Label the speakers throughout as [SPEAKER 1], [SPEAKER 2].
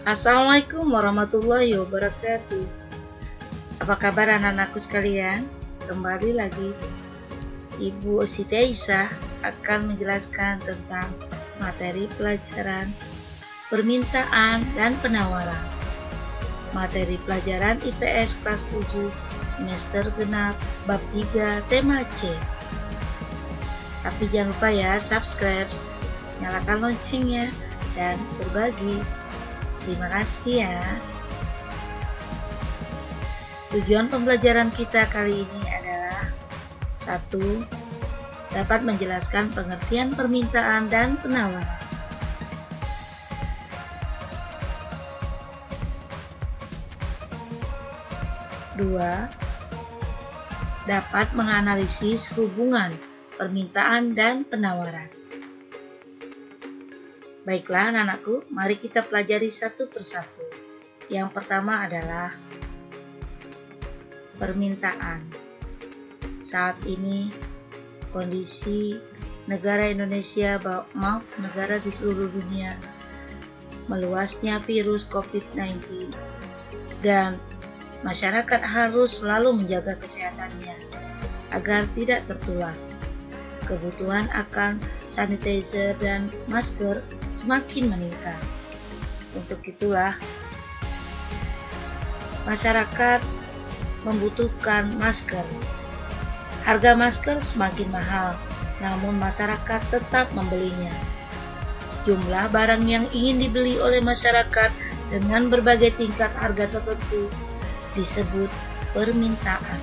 [SPEAKER 1] Assalamualaikum warahmatullahi wabarakatuh. Apa kabar anak-anakku sekalian? Kembali lagi Ibu Siti Aisyah akan menjelaskan tentang materi pelajaran permintaan dan penawaran. Materi pelajaran IPS kelas 7 semester genap bab 3 tema C. Tapi jangan lupa ya subscribe, nyalakan loncengnya dan berbagi. Terima kasih ya. Tujuan pembelajaran kita kali ini adalah 1. Dapat menjelaskan pengertian permintaan dan penawaran. 2. Dapat menganalisis hubungan permintaan dan penawaran. Baiklah anak-anakku, mari kita pelajari satu persatu. Yang pertama adalah permintaan. Saat ini kondisi negara Indonesia maupun negara di seluruh dunia meluasnya virus COVID-19 dan masyarakat harus selalu menjaga kesehatannya agar tidak tertular. Kebutuhan akan sanitizer dan masker semakin meningkat. Untuk itulah masyarakat membutuhkan masker. Harga masker semakin mahal, namun masyarakat tetap membelinya. Jumlah barang yang ingin dibeli oleh masyarakat dengan berbagai tingkat harga tertentu disebut permintaan.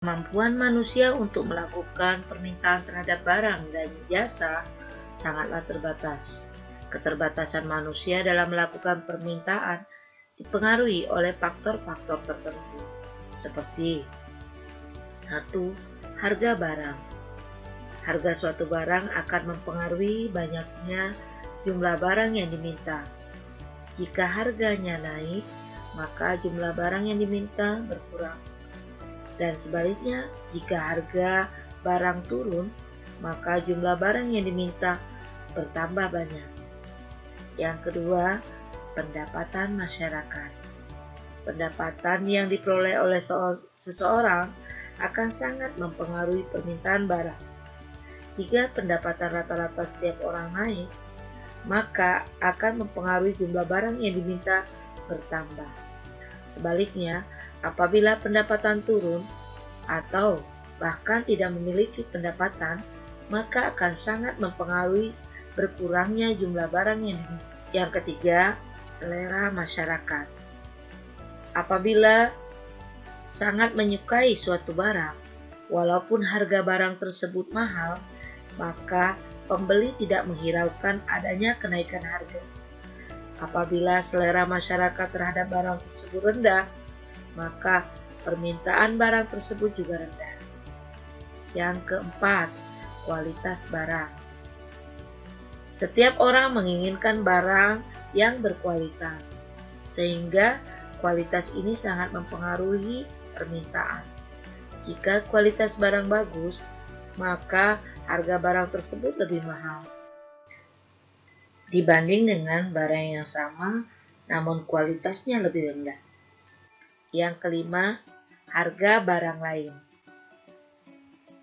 [SPEAKER 1] Kemampuan manusia untuk melakukan permintaan terhadap barang dan jasa sangatlah terbatas. Keterbatasan manusia dalam melakukan permintaan dipengaruhi oleh faktor-faktor tertentu, seperti 1. Harga barang. Harga suatu barang akan mempengaruhi banyaknya jumlah barang yang diminta. Jika harganya naik, maka jumlah barang yang diminta berkurang. Dan sebaliknya, jika harga barang turun, maka jumlah barang yang diminta bertambah banyak. Yang kedua, pendapatan masyarakat. Pendapatan yang diperoleh oleh seseorang akan sangat mempengaruhi permintaan barang. Jika pendapatan rata-rata setiap orang naik, maka akan mempengaruhi jumlah barang yang diminta bertambah. Sebaliknya, apabila pendapatan turun atau bahkan tidak memiliki pendapatan, maka akan sangat mempengaruhi berkurangnya jumlah barang yang diminta. Yang ketiga, selera masyarakat. Apabila sangat menyukai suatu barang, walaupun harga barang tersebut mahal, maka pembeli tidak menghiraukan adanya kenaikan harga. Apabila selera masyarakat terhadap barang tersebut rendah, maka permintaan barang tersebut juga rendah. Yang keempat, kualitas barang. Setiap orang menginginkan barang yang berkualitas, sehingga kualitas ini sangat mempengaruhi permintaan. Jika kualitas barang bagus, maka harga barang tersebut lebih mahal dibanding dengan barang yang sama namun kualitasnya lebih rendah. Yang kelima, harga barang lain.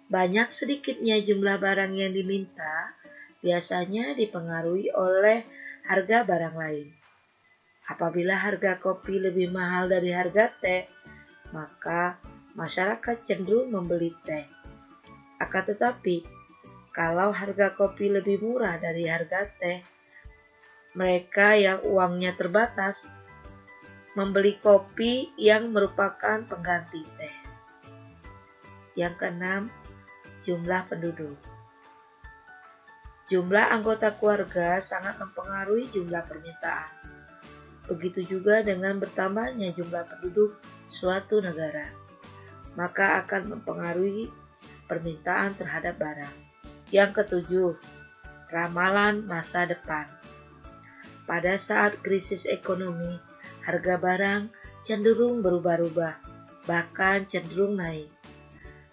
[SPEAKER 1] Banyak sedikitnya jumlah barang yang diminta biasanya dipengaruhi oleh harga barang lain. Apabila harga kopi lebih mahal dari harga teh, maka masyarakat cenderung membeli teh. Akan tetapi, kalau harga kopi lebih murah dari harga teh, mereka yang uangnya terbatas membeli kopi yang merupakan pengganti teh. Yang keenam, jumlah penduduk. Jumlah anggota keluarga sangat mempengaruhi jumlah permintaan. Begitu juga dengan bertambahnya jumlah penduduk suatu negara, maka akan mempengaruhi permintaan terhadap barang. Yang ketujuh, ramalan masa depan. Pada saat krisis ekonomi, harga barang cenderung berubah-ubah, bahkan cenderung naik.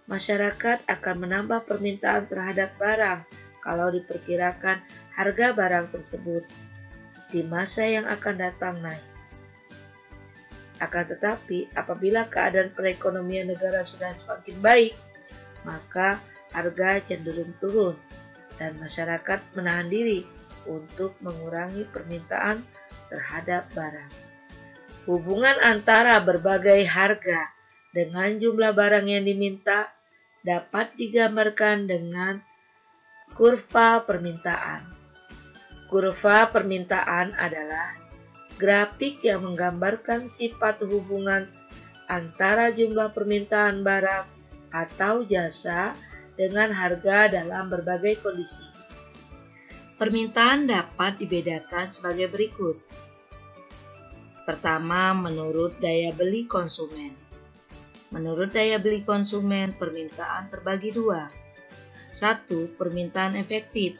[SPEAKER 1] Masyarakat akan menambah permintaan terhadap barang kalau diperkirakan harga barang tersebut di masa yang akan datang naik. Akan tetapi, apabila keadaan perekonomian negara sudah semakin baik, maka harga cenderung turun dan masyarakat menahan diri untuk mengurangi permintaan terhadap barang. Hubungan antara berbagai harga dengan jumlah barang yang diminta dapat digambarkan dengan kurva permintaan. Kurva permintaan adalah grafik yang menggambarkan sifat hubungan antara jumlah permintaan barang atau jasa dengan harga dalam berbagai kondisi. Permintaan dapat dibedakan sebagai berikut. Pertama, menurut daya beli konsumen. Menurut daya beli konsumen, permintaan terbagi dua. Satu, permintaan efektif,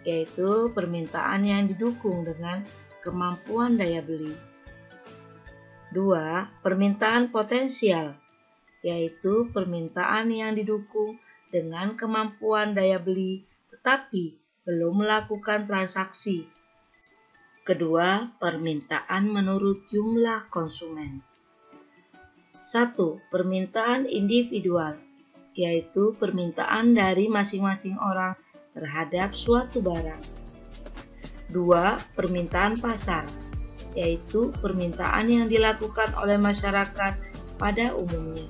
[SPEAKER 1] yaitu permintaan yang didukung dengan kemampuan daya beli. Dua, permintaan potensial, yaitu permintaan yang didukung dengan kemampuan daya beli tetapi belum melakukan transaksi. Kedua, permintaan menurut jumlah konsumen. Satu, permintaan individual, yaitu permintaan dari masing-masing orang terhadap suatu barang. Dua, permintaan pasar, yaitu permintaan yang dilakukan oleh masyarakat pada umumnya.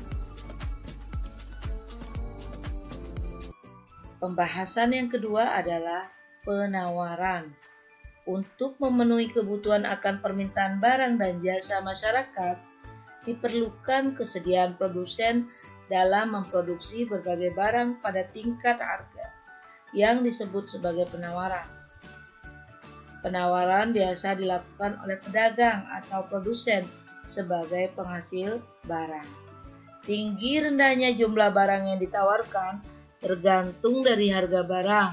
[SPEAKER 1] Pembahasan yang kedua adalah penawaran. Untuk memenuhi kebutuhan akan permintaan barang dan jasa masyarakat, diperlukan kesediaan produsen dalam memproduksi berbagai barang pada tingkat harga yang disebut sebagai penawaran. Penawaran biasa dilakukan oleh pedagang atau produsen sebagai penghasil barang. Tinggi rendahnya jumlah barang yang ditawarkan tergantung dari harga barang.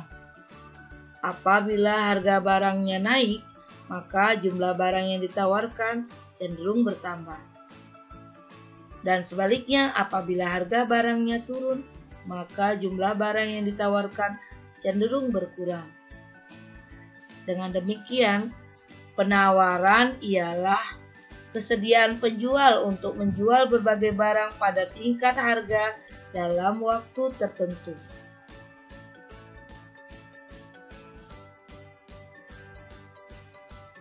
[SPEAKER 1] Apabila harga barangnya naik, maka jumlah barang yang ditawarkan cenderung bertambah. Dan sebaliknya, apabila harga barangnya turun, maka jumlah barang yang ditawarkan cenderung berkurang. Dengan demikian, penawaran ialah kesediaan penjual untuk menjual berbagai barang pada tingkat harga dalam waktu tertentu.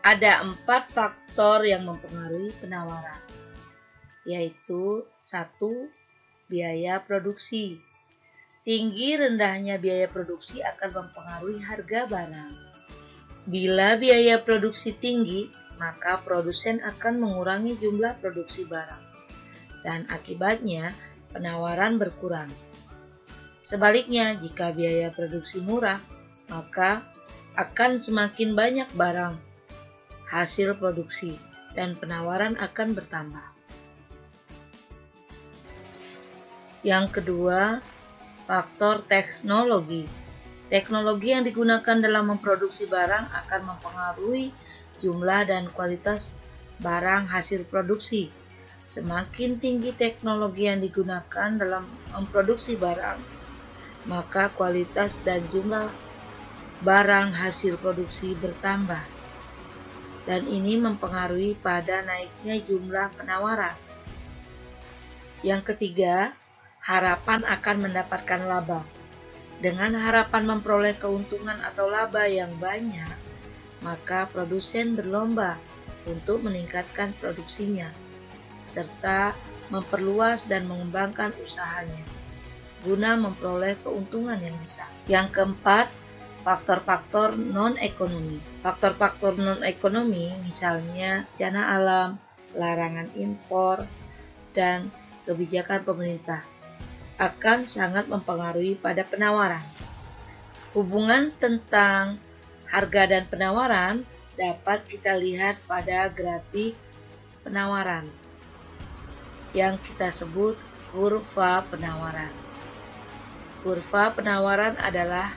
[SPEAKER 1] Ada 4 faktor yang mempengaruhi penawaran, yaitu 1. Biaya produksi. Tinggi rendahnya biaya produksi akan mempengaruhi harga barang. Bila biaya produksi tinggi, maka produsen akan mengurangi jumlah produksi barang, dan akibatnya penawaran berkurang. Sebaliknya, jika biaya produksi murah, maka akan semakin banyak barang hasil produksi dan penawaran akan bertambah. Yang kedua, faktor teknologi. Teknologi yang digunakan dalam memproduksi barang akan mempengaruhi jumlah dan kualitas barang hasil produksi. Semakin tinggi teknologi yang digunakan dalam memproduksi barang, maka kualitas dan jumlah barang hasil produksi bertambah. Dan ini mempengaruhi pada naiknya jumlah penawaran. Yang ketiga, harapan akan mendapatkan laba. Dengan harapan memperoleh keuntungan atau laba yang banyak, maka produsen berlomba untuk meningkatkan produksinya, serta memperluas dan mengembangkan usahanya, guna memperoleh keuntungan yang besar. Yang keempat, faktor-faktor non-ekonomi. Faktor-faktor non-ekonomi misalnya bencana alam, larangan impor, dan kebijakan pemerintah akan sangat mempengaruhi pada penawaran. Hubungan tentang harga dan penawaran dapat kita lihat pada grafik penawaran yang kita sebut kurva penawaran. Kurva penawaran adalah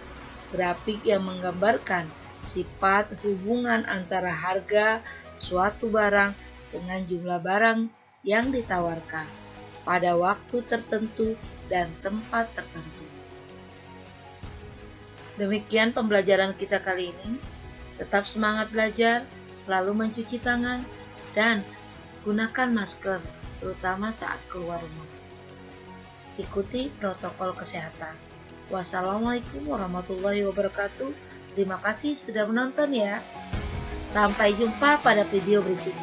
[SPEAKER 1] grafik yang menggambarkan sifat hubungan antara harga suatu barang dengan jumlah barang yang ditawarkan pada waktu tertentu dan tempat tertentu. Demikian pembelajaran kita kali ini. Tetap semangat belajar selalu mencuci tangan, dan gunakan masker, terutama saat keluar rumah. Ikuti protokol kesehatan. Wassalamualaikum warahmatullahi wabarakatuh. Terima kasih sudah menonton ya. Sampai jumpa pada video berikutnya.